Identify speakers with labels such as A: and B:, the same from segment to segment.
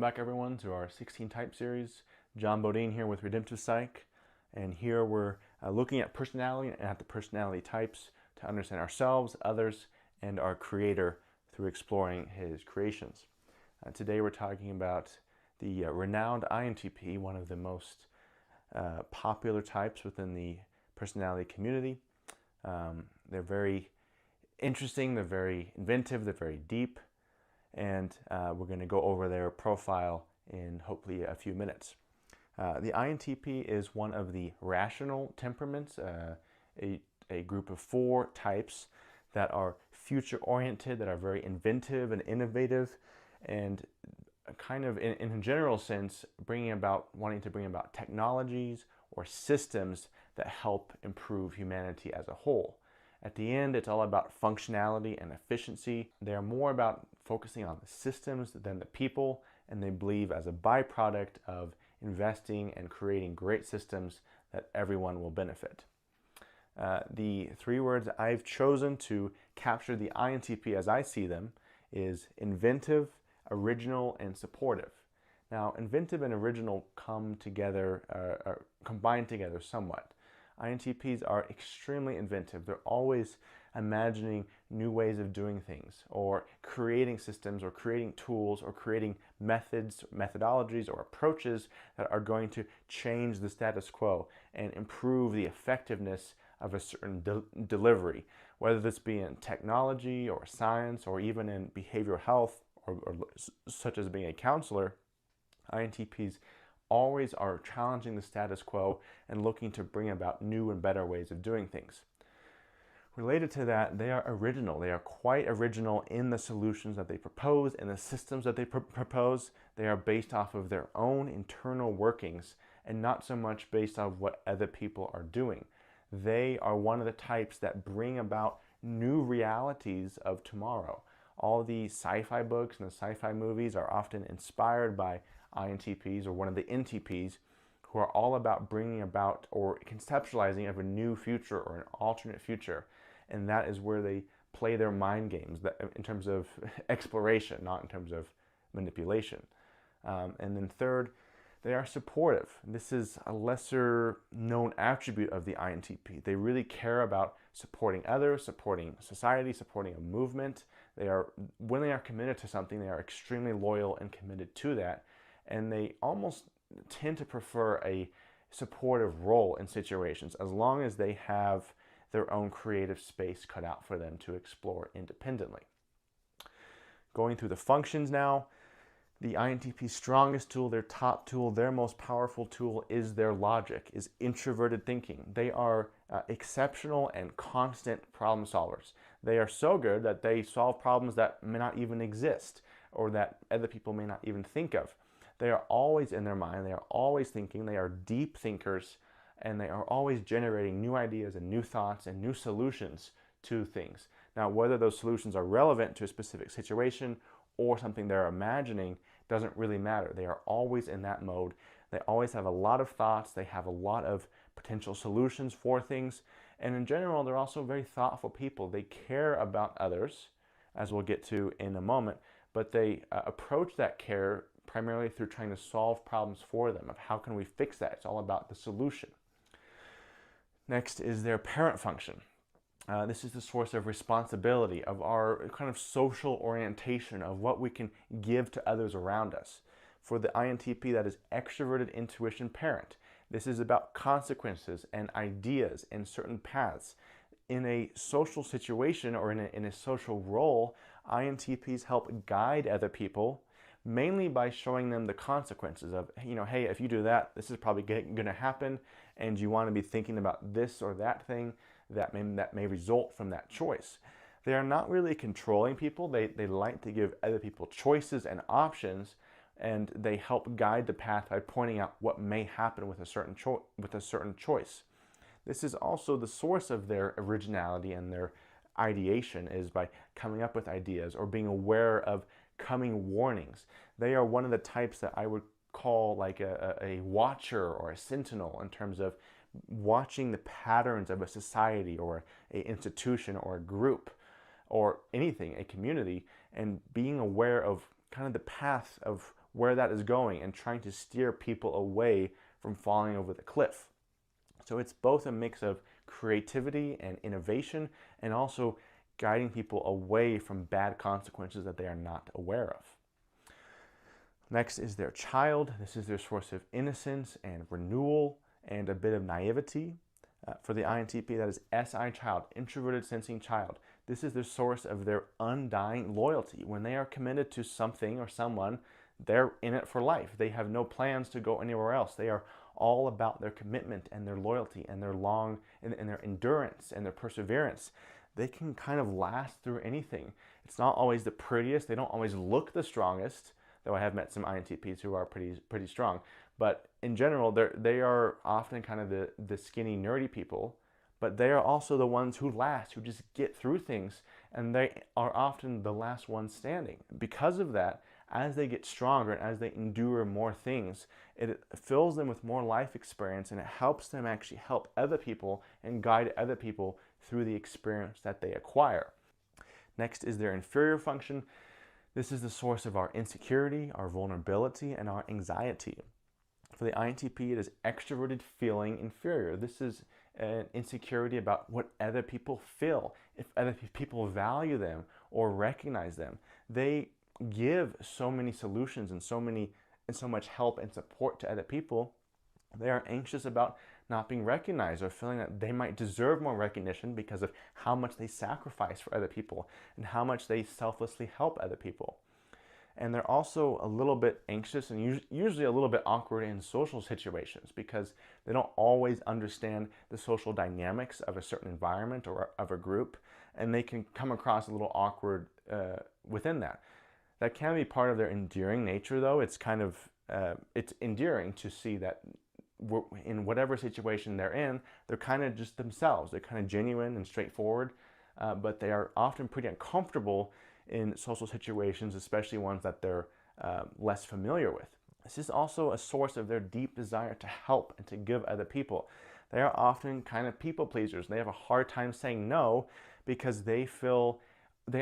A: back everyone to our 16 type series. John Bodine here with Redemptive Psych, and here we're looking at personality and at the personality types to understand ourselves, others, and our creator through exploring his creations. Today we're talking about the renowned INTP, one of the most popular types within the personality community. They're very interesting, they're very inventive, they're very deep, and we're going to go over their profile in hopefully a few minutes. The INTP is one of the rational temperaments, a group of 4 types that are future-oriented, that are very inventive and innovative, and kind of in a general sense wanting to bring about technologies or systems that help improve humanity as a whole. At the end, it's all about functionality and efficiency. They're more about focusing on the systems than the people, and they believe as a byproduct of investing and creating great systems that everyone will benefit. The 3 words I've chosen to capture the INTP as I see them is inventive, original, and supportive. Now, inventive and original come together, combine together somewhat. INTPs are extremely inventive. They're always imagining new ways of doing things, or creating systems, or creating tools, or creating methods, methodologies, or approaches that are going to change the status quo and improve the effectiveness of a certain delivery, whether this be in technology or science or even in behavioral health or such as being a counselor. INTPs always are challenging the status quo and looking to bring about new and better ways of doing things. Related to that, they are original. They are quite original in the solutions that they propose and the systems that they propose. They are based off of their own internal workings and not so much based off what other people are doing. They are one of the types that bring about new realities of tomorrow. All the sci-fi books and the sci-fi movies are often inspired by INTPs or one of the INTPs, who are all about bringing about or conceptualizing of a new future or an alternate future. And that is where they play their mind games in terms of exploration, not in terms of manipulation. And then third, they are supportive. This is a lesser known attribute of the INTP. They really care about supporting others, supporting society, supporting a movement. When they are committed to something, they are extremely loyal and committed to that. And they almost tend to prefer a supportive role in situations as long as they have their own creative space cut out for them to explore independently. Going through the functions now, the INTP's strongest tool, their top tool, their most powerful tool is their logic, is introverted thinking. They are exceptional and constant problem solvers. They are so good that they solve problems that may not even exist or that other people may not even think of. They are always in their mind, they are always thinking, they are deep thinkers, and they are always generating new ideas and new thoughts and new solutions to things. Now, whether those solutions are relevant to a specific situation or something they're imagining doesn't really matter. They are always in that mode. They always have a lot of thoughts, they have a lot of potential solutions for things, and in general, they're also very thoughtful people. They care about others, as we'll get to in a moment, but they approach that care primarily through trying to solve problems for them, of how can we fix that. It's all about the solution. Next is their parent function. This is the source of responsibility, of our kind of social orientation, of what we can give to others around us. For the INTP, that is extroverted intuition parent. This is about consequences and ideas and certain paths. In a social situation or in a social role, INTPs help guide other people, mainly by showing them the consequences of, hey, if you do that, this is probably going to happen, and you want to be thinking about this or that thing that may result from that choice. They are not really controlling people. They like to give other people choices and options, and they help guide the path by pointing out what may happen with a certain choice. This is also the source of their originality and their ideation, is by coming up with ideas or being aware of coming warnings. They are one of the types that I would call like a watcher or a sentinel, in terms of watching the patterns of a society or an institution or a group or anything, a community, and being aware of kind of the path of where that is going and trying to steer people away from falling over the cliff. So it's both a mix of creativity and innovation, and also guiding people away from bad consequences that they are not aware of. Next is their child. This is their source of innocence and renewal and a bit of naivety. For the INTP, that is SI child, introverted sensing child. This is the source of their undying loyalty. When they are committed to something or someone, they're in it for life. They have no plans to go anywhere else. They are all about their commitment and their loyalty and their their endurance and their perseverance. They can kind of last through anything. It's not always the prettiest. They don't always look the strongest, though I have met some INTPs who are pretty strong. But in general, they are often kind of the skinny, nerdy people, but they are also the ones who last, who just get through things, and they are often the last ones standing. Because of that, as they get stronger and as they endure more things, it fills them with more life experience, and it helps them actually help other people and guide other people through the experience that they acquire. Next is their inferior function. This is the source of our insecurity, our vulnerability, and our anxiety. For the INTP, it is extroverted feeling inferior. This is an insecurity about what other people feel, if other people value them or recognize them. They give so many solutions and so much help and support to other people. They are anxious about not being recognized or feeling that they might deserve more recognition because of how much they sacrifice for other people and how much they selflessly help other people. And they're also a little bit anxious and usually a little bit awkward in social situations because they don't always understand the social dynamics of a certain environment or of a group, and they can come across a little awkward within that. That can be part of their endearing nature, though. It's kind of it's endearing to see that in whatever situation they're in, they're kind of just themselves. They're kind of genuine and straightforward, but they are often pretty uncomfortable in social situations, especially ones that they're less familiar with. This is also a source of their deep desire to help and to give other people. They are often kind of people pleasers. They have a hard time saying no because they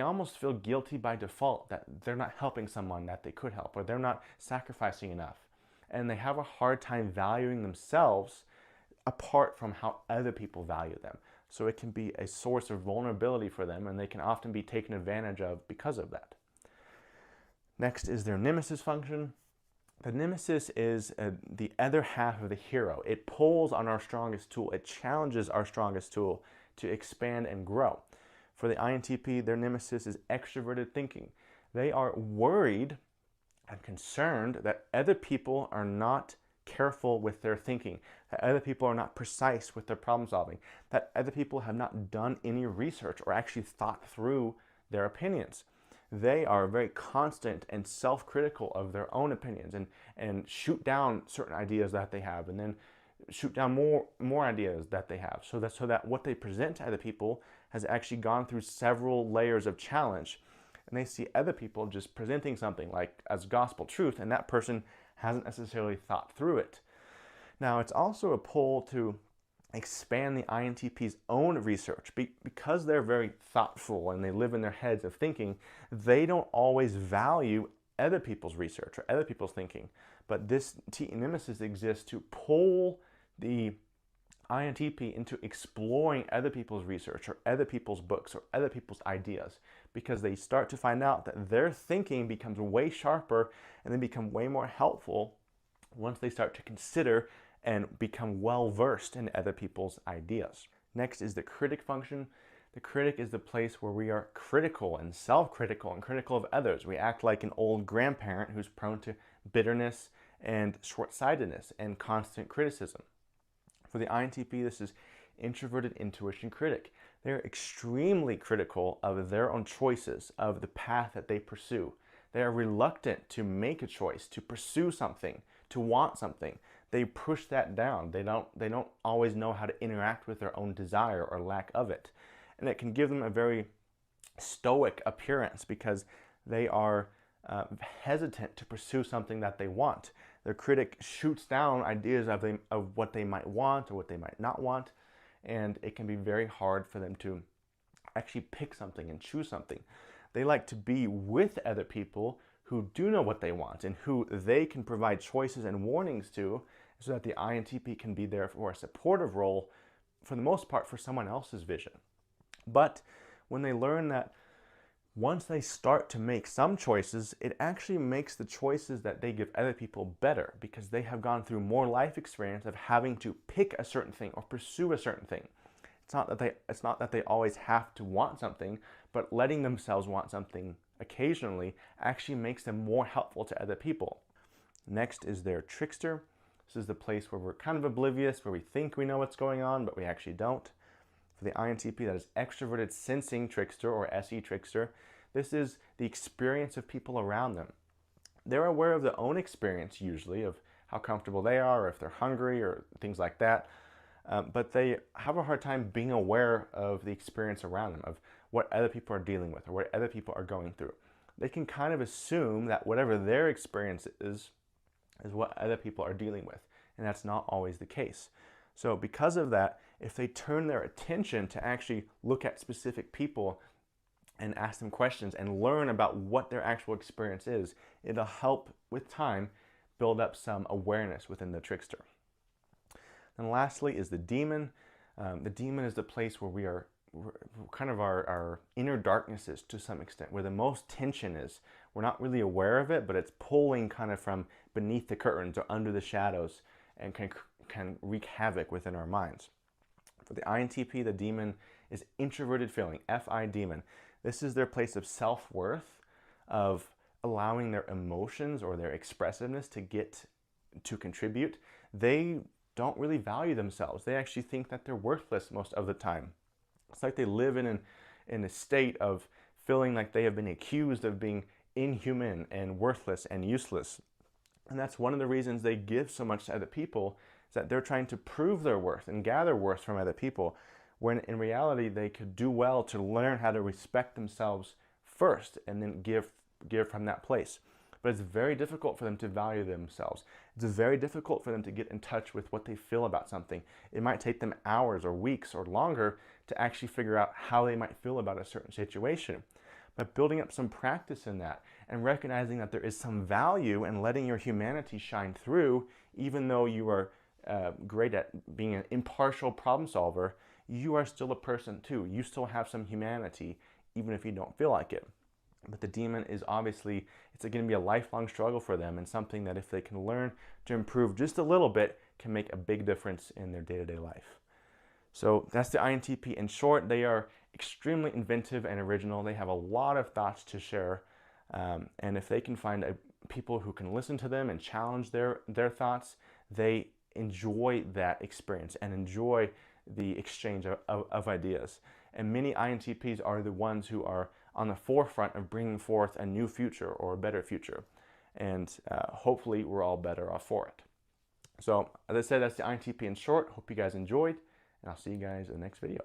A: almost feel guilty by default that they're not helping someone that they could help, or they're not sacrificing enough. And they have a hard time valuing themselves apart from how other people value them. So it can be a source of vulnerability for them, and they can often be taken advantage of because of that. Next is their Nemesis function. The Nemesis is the other half of the hero. It pulls on our strongest tool. It challenges our strongest tool to expand and grow. For the INTP, their Nemesis is extroverted thinking. They are worried and concerned that other people are not careful with their thinking, that other people are not precise with their problem solving, that other people have not done any research or actually thought through their opinions. They are very constant and self-critical of their own opinions and shoot down certain ideas that they have, and then shoot down more ideas that they have, so that what they present to other people has actually gone through several layers of challenge. And they see other people just presenting something like as gospel truth, and that person hasn't necessarily thought through it. Now, it's also a pull to expand the INTP's own research. Because they're very thoughtful and they live in their heads of thinking, they don't always value other people's research or other people's thinking. But this Nemesis exists to pull the INTP into exploring other people's research or other people's books or other people's ideas, because they start to find out that their thinking becomes way sharper and they become way more helpful once they start to consider and become well-versed in other people's ideas. Next is the critic function. The critic is the place where we are critical and self-critical and critical of others. We act like an old grandparent who's prone to bitterness and short-sightedness and constant criticism. For the INTP, this is introverted intuition critic. They're extremely critical of their own choices, of the path that they pursue. They are reluctant to make a choice, to pursue something, to want something. They push that down. They don't always know how to interact with their own desire or lack of it. And it can give them a very stoic appearance because they are hesitant to pursue something that they want. Their critic shoots down ideas of what they might want or what they might not want, and it can be very hard for them to actually pick something and choose something. They like to be with other people who do know what they want and who they can provide choices and warnings to, so that the INTP can be there for a supportive role, for the most part, for someone else's vision. But when they learn that once they start to make some choices, it actually makes the choices that they give other people better, because they have gone through more life experience of having to pick a certain thing or pursue a certain thing. It's not that they always have to want something, but letting themselves want something occasionally actually makes them more helpful to other people. Next is their Trickster. This is the place where we're kind of oblivious, where we think we know what's going on, but we actually don't. For the INTP, that is Extroverted Sensing Trickster, or SE Trickster. This is the experience of people around them. They're aware of their own experience, usually, of how comfortable they are, or if they're hungry, or things like that. But they have a hard time being aware of the experience around them, of what other people are dealing with, or what other people are going through. They can kind of assume that whatever their experience is what other people are dealing with, and that's not always the case. So because of that, if they turn their attention to actually look at specific people and ask them questions and learn about what their actual experience is, it'll help with time build up some awareness within the Trickster. And lastly is the Demon. The Demon is the place where we're kind of our inner darknesses to some extent, where the most tension is. We're not really aware of it, but it's pulling kind of from beneath the curtains or under the shadows, and can wreak havoc within our minds. For the INTP, the Demon is Introverted Feeling, FI Demon. This is their place of self-worth, of allowing their emotions or their expressiveness to contribute. They don't really value themselves. They actually think that they're worthless most of the time. It's like they live in a state of feeling like they have been accused of being inhuman and worthless and useless. And that's one of the reasons they give so much to other people, is that they're trying to prove their worth and gather worth from other people, when in reality they could do well to learn how to respect themselves first and then give from that place. But it's very difficult for them to value themselves. It's very difficult for them to get in touch with what they feel about something. It might take them hours or weeks or longer to actually figure out how they might feel about a certain situation. But building up some practice in that and recognizing that there is some value in letting your humanity shine through, even though you are great at being an impartial problem solver, you are still a person too. You still have some humanity, even if you don't feel like it. But the Demon is obviously, it's going to be a lifelong struggle for them, and something that if they can learn to improve just a little bit, can make a big difference in their day-to-day life. So that's the INTP. In short, they are extremely inventive and original. They have a lot of thoughts to share. And if they can find people who can listen to them and challenge their thoughts, they enjoy that experience and enjoy the exchange of ideas. And many INTPs are the ones who are on the forefront of bringing forth a new future or a better future. And hopefully we're all better off for it. So as I said, that's the INTP in short. Hope you guys enjoyed, and I'll see you guys in the next video.